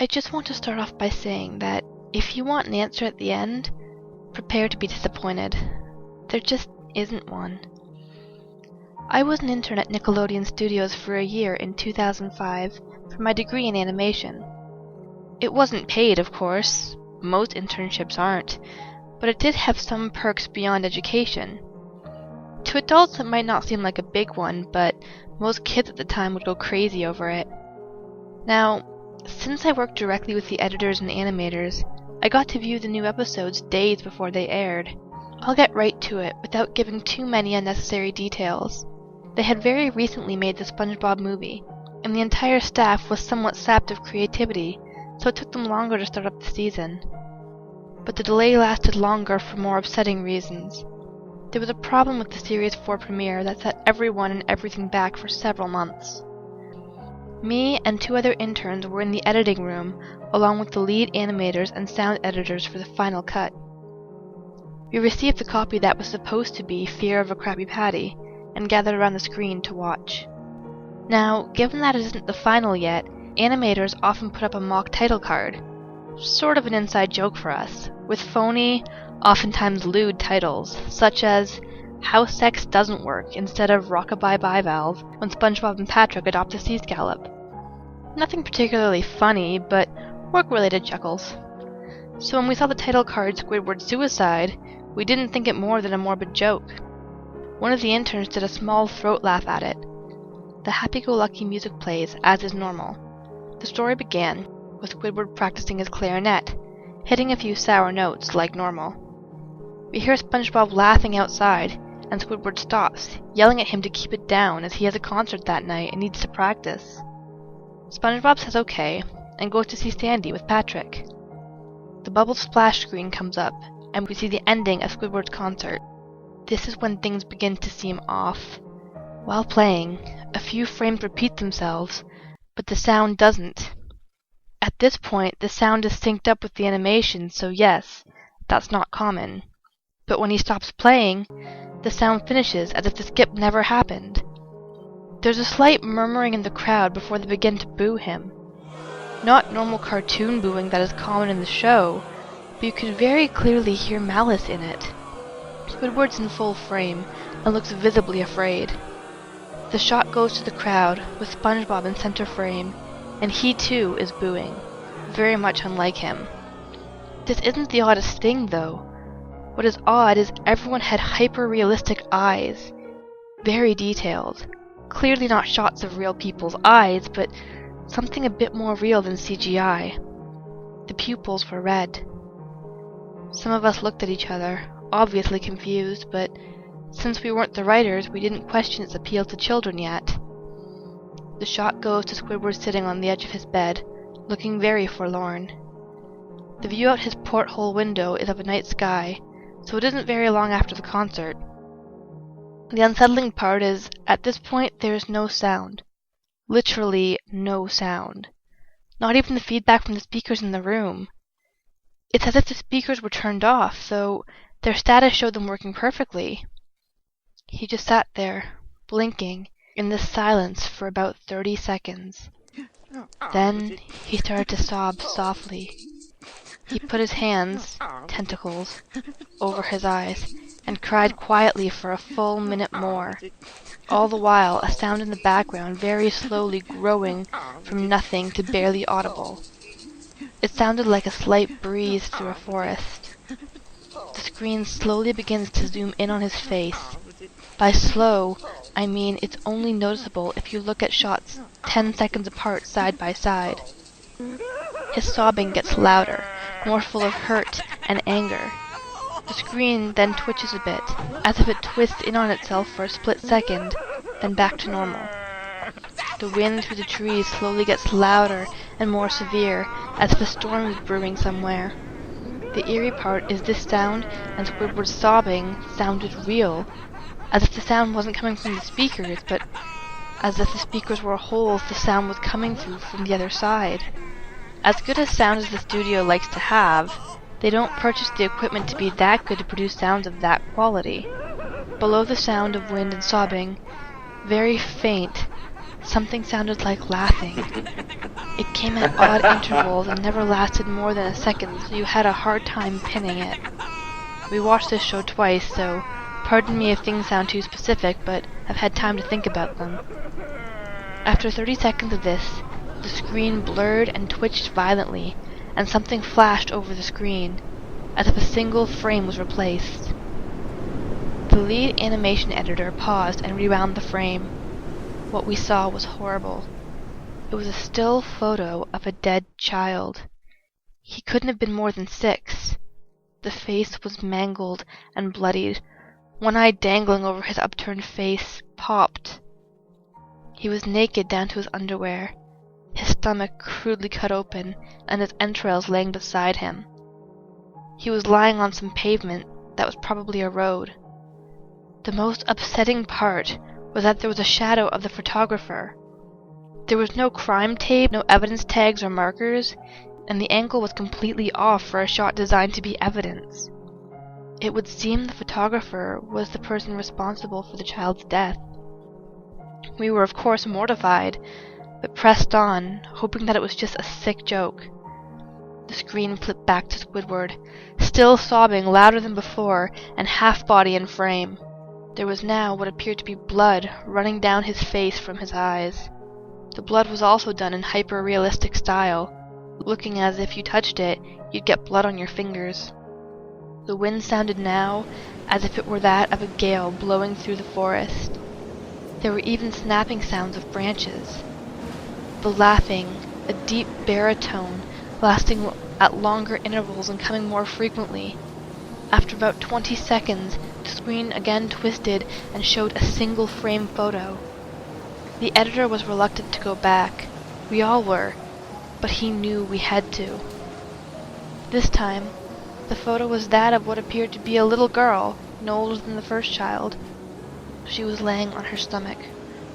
I just want to start off by saying that if you want an answer at the end, prepare to be disappointed. There just isn't one. I was an intern at Nickelodeon Studios for a year in 2005 for my degree in animation. It wasn't paid, of course. Most internships aren't, but it did have some perks beyond education. To adults, it might not seem like a big one, but most kids at the time would go crazy over it. Now, since I worked directly with the editors and animators, I got to view the new episodes days before they aired. I'll get right to it without giving too many unnecessary details. They had very recently made the Spongebob movie, and the entire staff was somewhat sapped of creativity, so it took them longer to start up the season. But the delay lasted longer for more upsetting reasons. There was a problem with the Series 4 premiere that set everyone and everything back for several months. Me and 2 other interns were in the editing room, along with the lead animators and sound editors for the final cut. We received the copy that was supposed to be Fear of a Krabby Patty, and gathered around the screen to watch. Now, given that it isn't the final yet, animators often put up a mock title card, sort of an inside joke for us, with phony, oftentimes lewd titles, such as How Sex Doesn't Work instead of Rockabye Bivalve when SpongeBob and Patrick adopt a sea scallop. Nothing particularly funny, but work-related chuckles. So when we saw the title card Squidward Suicide, we didn't think it more than a morbid joke. One of the interns did a small throat laugh at it. The happy-go-lucky music plays, as is normal. The story began with Squidward practicing his clarinet, hitting a few sour notes like normal. We hear SpongeBob laughing outside, and Squidward stops, yelling at him to keep it down as he has a concert that night and needs to practice. SpongeBob says okay, and goes to see Sandy with Patrick. The bubble splash screen comes up, and we see the ending of Squidward's concert. This is when things begin to seem off. While playing, a few frames repeat themselves, but the sound doesn't. At this point, the sound is synced up with the animation, so yes, that's not common. But when he stops playing, the sound finishes as if the skip never happened. There's a slight murmuring in the crowd before they begin to boo him. Not normal cartoon booing that is common in the show, but you could very clearly hear malice in it. Squidward's in full frame and looks visibly afraid. The shot goes to the crowd, with SpongeBob in center frame, and he too is booing, very much unlike him. This isn't the oddest thing, though. What is odd is everyone had hyper-realistic eyes, very detailed. Clearly not shots of real people's eyes, but something a bit more real than CGI. The pupils were red. Some of us looked at each other, obviously confused, but since we weren't the writers, we didn't question its appeal to children yet. The shot goes to Squidward sitting on the edge of his bed, looking very forlorn. The view out his porthole window is of a night sky, so it isn't very long after the concert. The unsettling part is, at this point, there is no sound. Literally no sound. Not even the feedback from the speakers in the room. It's as if the speakers were turned off, though their status showed them working perfectly. He just sat there, blinking, in this silence for about 30 seconds. Then he started to sob softly. He put his hands, tentacles, over his eyes, and cried quietly for a full minute more, all the while a sound in the background very slowly growing from nothing to barely audible. It sounded like a slight breeze through a forest. The screen slowly begins to zoom in on his face. By slow, I mean it's only noticeable if you look at shots 10 seconds apart side by side. His sobbing gets louder, more full of hurt and anger. The screen then twitches a bit, as if it twists in on itself for a split second, then back to normal. The wind through the trees slowly gets louder and more severe, as if a storm is brewing somewhere. The eerie part is this sound and Squidward's sobbing sounded real, as if the sound wasn't coming from the speakers, but as if the speakers were holes the sound was coming through from the other side. As good a sound as the studio likes to have, they don't purchase the equipment to be that good to produce sounds of that quality. Below the sound of wind and sobbing, very faint, something sounded like laughing. It came at odd intervals and never lasted more than a second, so you had a hard time pinning it. We watched this show twice, so pardon me if things sound too specific, but I've had time to think about them. After 30 seconds of this, the screen blurred and twitched violently, and something flashed over the screen, as if a single frame was replaced. The lead animation editor paused and rewound the frame. What we saw was horrible. It was a still photo of a dead child. He couldn't have been more than 6. The face was mangled and bloodied. One eye dangling over his upturned face popped. He was naked down to his underwear, his stomach crudely cut open, and his entrails laying beside him. He was lying on some pavement that was probably a road. The most upsetting part was that there was a shadow of the photographer. There was no crime tape, no evidence tags or markers, and the angle was completely off for a shot designed to be evidence. It would seem the photographer was the person responsible for the child's death. We were of course mortified, but pressed on, hoping that it was just a sick joke. The screen flipped back to Squidward, still sobbing louder than before, and half-body in frame. There was now what appeared to be blood running down his face from his eyes. The blood was also done in hyper-realistic style, looking as if you touched it, you'd get blood on your fingers. The wind sounded now as if it were that of a gale blowing through the forest. There were even snapping sounds of branches. The laughing, a deep baritone, lasting at longer intervals and coming more frequently. After about 20 seconds, the screen again twisted and showed a single frame photo. The editor was reluctant to go back. We all were, but he knew we had to. This time, the photo was that of what appeared to be a little girl, no older than the first child. She was laying on her stomach,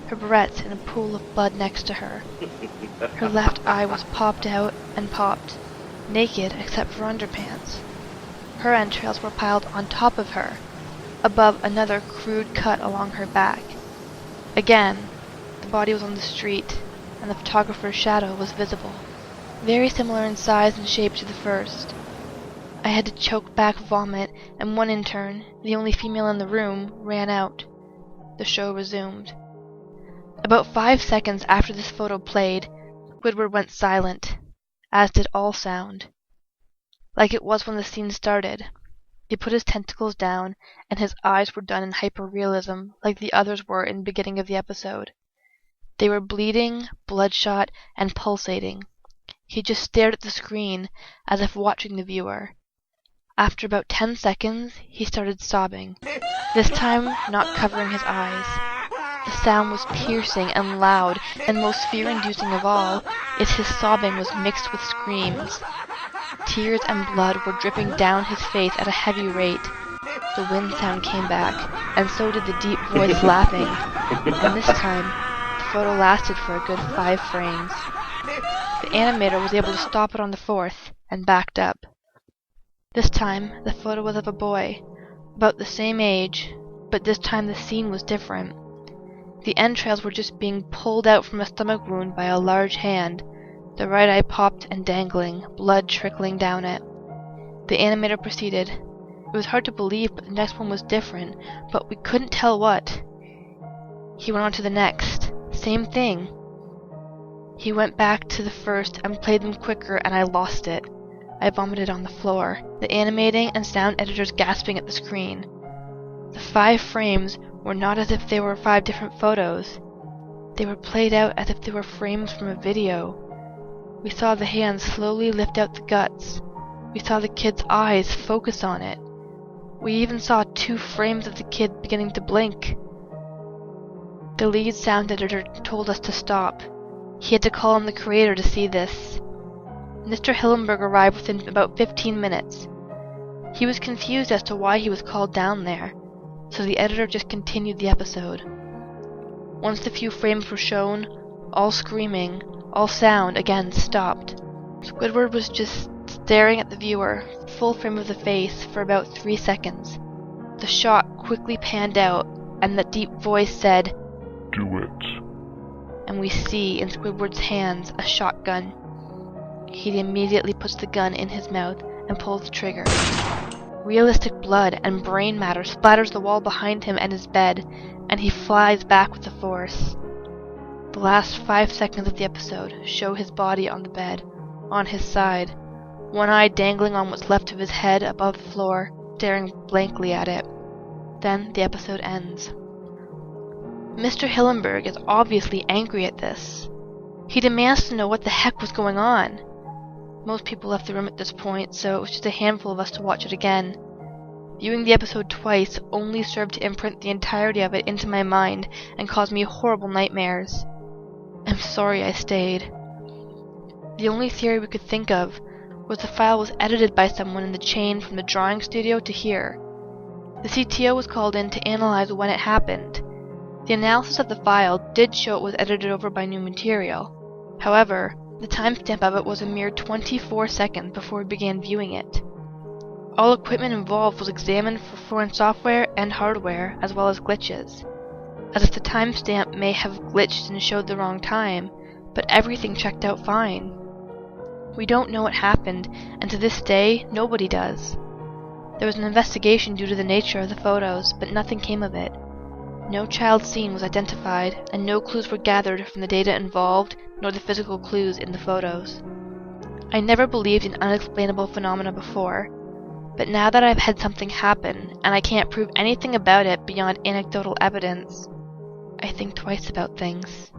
her barrettes in a pool of blood next to her. Her left eye was popped out and popped, naked except for underpants. Her entrails were piled on top of her, above another crude cut along her back. Again, the body was on the street, and the photographer's shadow was visible. Very similar in size and shape to the first. I had to choke back vomit, and one intern, the only female in the room, ran out. The show resumed. About 5 seconds after this photo played, Squidward went silent, as did all sound. Like it was when the scene started. He put his tentacles down, and his eyes were done in hyper-realism, like the others were in the beginning of the episode. They were bleeding, bloodshot, and pulsating. He just stared at the screen, as if watching the viewer. After about 10 seconds, he started sobbing, this time not covering his eyes. The sound was piercing and loud, and most fear-inducing of all is his sobbing was mixed with screams. Tears and blood were dripping down his face at a heavy rate. The wind sound came back, and so did the deep voice laughing, and this time, the photo lasted for a good 5 frames. The animator was able to stop it on the 4th, and backed up. This time, the photo was of a boy, about the same age, but this time the scene was different. The entrails were just being pulled out from a stomach wound by a large hand, the right eye popped and dangling, blood trickling down it. The animator proceeded. It was hard to believe, but the next one was different, but we couldn't tell what. He went on to the next. Same thing. He went back to the first and played them quicker, and I lost it. I vomited on the floor, the animating and sound editors gasping at the screen. The 5 frames were not as if they were 5 different photos. They were played out as if they were frames from a video. We saw the hands slowly lift out the guts. We saw the kid's eyes focus on it. We even saw 2 frames of the kid beginning to blink. The lead sound editor told us to stop. He had to call on the creator to see this. Mr. Hillenberg arrived within about 15 minutes. He was confused as to why he was called down there, so the editor just continued the episode. Once the few frames were shown, all screaming, all sound again stopped. Squidward was just staring at the viewer, full frame of the face, for about 3 seconds. The shot quickly panned out, and the deep voice said, "Do it." and we see in Squidward's hands a shotgun. He immediately puts the gun in his mouth and pulls the trigger. Realistic blood and brain matter splatters the wall behind him and his bed, and he flies back with the force. The last 5 seconds of the episode show his body on the bed, on his side, one eye dangling on what's left of his head above the floor, staring blankly at it. Then the episode ends. Mr. Hillenburg is obviously angry at this. He demands to know what the heck was going on. Most people left the room at this point, so it was just a handful of us to watch it again. Viewing the episode twice only served to imprint the entirety of it into my mind and cause me horrible nightmares. I'm sorry I stayed. The only theory we could think of was the file was edited by someone in the chain from the drawing studio to here. The CTO was called in to analyze when it happened. The analysis of the file did show it was edited over by new material. However, the timestamp of it was a mere 24 seconds before we began viewing it. All equipment involved was examined for foreign software and hardware, as well as glitches, as if the timestamp may have glitched and showed the wrong time, but everything checked out fine. We don't know what happened, and to this day, nobody does. There was an investigation due to the nature of the photos, but nothing came of it. No child scene was identified, and no clues were gathered from the data involved, nor the physical clues in the photos. I never believed in unexplainable phenomena before, but now that I've had something happen, and I can't prove anything about it beyond anecdotal evidence, I think twice about things.